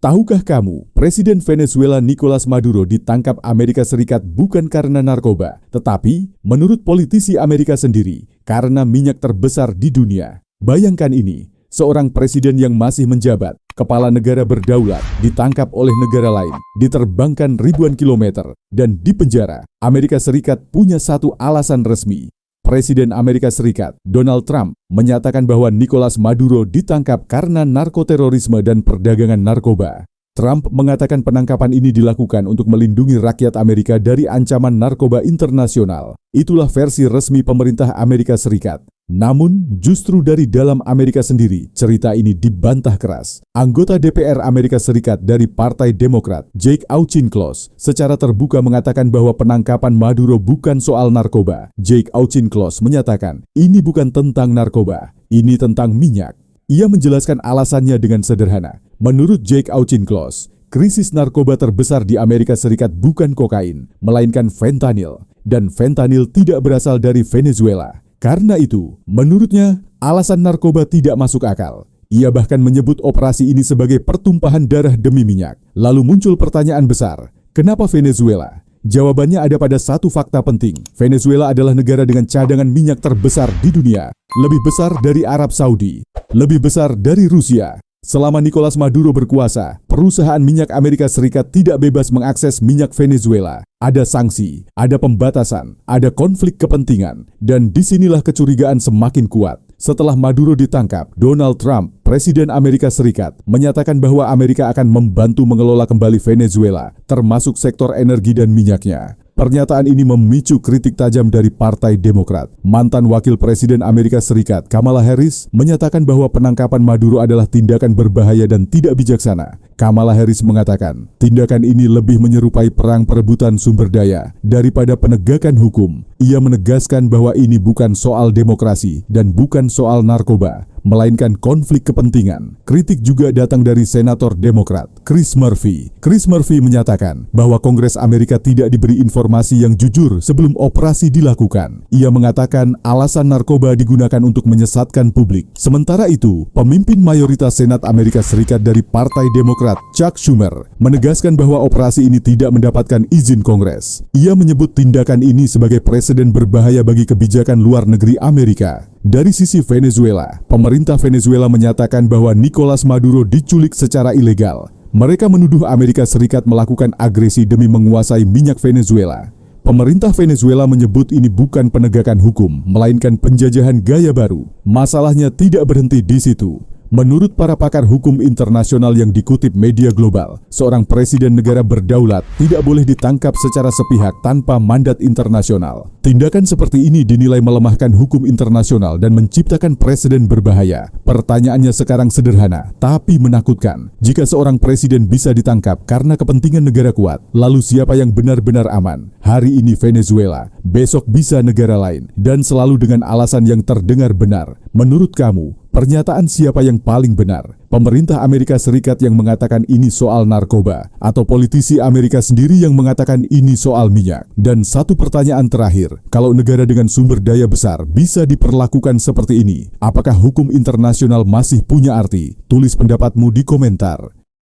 Tahukah kamu, Presiden Venezuela Nicolas Maduro ditangkap Amerika Serikat bukan karena narkoba, tetapi menurut politisi Amerika sendiri, karena minyak terbesar di dunia. Bayangkan ini, seorang presiden yang masih menjabat, kepala negara berdaulat, ditangkap oleh negara lain, diterbangkan ribuan kilometer, dan dipenjara. Amerika Serikat punya satu alasan resmi. Presiden Amerika Serikat, Donald Trump, menyatakan bahwa Nicolas Maduro ditangkap karena narkoterorisme dan perdagangan narkoba. Trump mengatakan penangkapan ini dilakukan untuk melindungi rakyat Amerika dari ancaman narkoba internasional. Itulah versi resmi pemerintah Amerika Serikat. Namun, justru dari dalam Amerika sendiri, cerita ini dibantah keras. Anggota DPR Amerika Serikat dari Partai Demokrat, Jake Auchincloss, secara terbuka mengatakan bahwa penangkapan Maduro bukan soal narkoba. Jake Auchincloss menyatakan, ini bukan tentang narkoba, ini tentang minyak. Ia menjelaskan alasannya dengan sederhana. Menurut Jake Auchincloss, krisis narkoba terbesar di Amerika Serikat bukan kokain, melainkan fentanyl. Dan fentanyl tidak berasal dari Venezuela. Karena itu, menurutnya, alasan narkoba tidak masuk akal. Ia bahkan menyebut operasi ini sebagai pertumpahan darah demi minyak. Lalu muncul pertanyaan besar, kenapa Venezuela? Jawabannya ada pada satu fakta penting. Venezuela adalah negara dengan cadangan minyak terbesar di dunia. Lebih besar dari Arab Saudi, lebih besar dari Rusia. Selama Nicolas Maduro berkuasa, perusahaan minyak Amerika Serikat tidak bebas mengakses minyak Venezuela. Ada sanksi, ada pembatasan, ada konflik kepentingan, dan disinilah kecurigaan semakin kuat. Setelah Maduro ditangkap, Donald Trump, Presiden Amerika Serikat, menyatakan bahwa Amerika akan membantu mengelola kembali Venezuela, termasuk sektor energi dan minyaknya. Pernyataan ini memicu kritik tajam dari Partai Demokrat. Mantan Wakil Presiden Amerika Serikat, Kamala Harris, menyatakan bahwa penangkapan Maduro adalah tindakan berbahaya dan tidak bijaksana. Kamala Harris mengatakan, tindakan ini lebih menyerupai perang perebutan sumber daya daripada penegakan hukum. Ia menegaskan bahwa ini bukan soal demokrasi dan bukan soal narkoba, melainkan konflik kepentingan. Kritik juga datang dari Senator Demokrat, Chris Murphy. Chris Murphy menyatakan bahwa Kongres Amerika tidak diberi informasi yang jujur sebelum operasi dilakukan. Ia mengatakan alasan narkoba digunakan untuk menyesatkan publik. Sementara itu, pemimpin mayoritas Senat Amerika Serikat dari Partai Demokrat, Chuck Schumer, menegaskan bahwa operasi ini tidak mendapatkan izin Kongres. Ia menyebut tindakan ini sebagai presiden berbahaya bagi kebijakan luar negeri Amerika. Dari sisi Venezuela, pemerintah Venezuela menyatakan bahwa Nicolas Maduro diculik secara ilegal. Mereka menuduh Amerika Serikat melakukan agresi demi menguasai minyak Venezuela. Pemerintah Venezuela menyebut ini bukan penegakan hukum, melainkan penjajahan gaya baru. Masalahnya tidak berhenti di situ. Menurut para pakar hukum internasional yang dikutip media global, seorang presiden negara berdaulat tidak boleh ditangkap secara sepihak tanpa mandat internasional. Tindakan seperti ini dinilai melemahkan hukum internasional dan menciptakan presiden berbahaya. Pertanyaannya sekarang sederhana, tapi menakutkan. Jika seorang presiden bisa ditangkap karena kepentingan negara kuat, lalu siapa yang benar-benar aman? Hari ini Venezuela, besok bisa negara lain, dan selalu dengan alasan yang terdengar benar. Menurut kamu, pernyataan siapa yang paling benar? Pemerintah Amerika Serikat yang mengatakan ini soal narkoba, atau politisi Amerika sendiri yang mengatakan ini soal minyak? Dan satu pertanyaan terakhir, kalau negara dengan sumber daya besar bisa diperlakukan seperti ini, apakah hukum internasional masih punya arti? Tulis pendapatmu di komentar.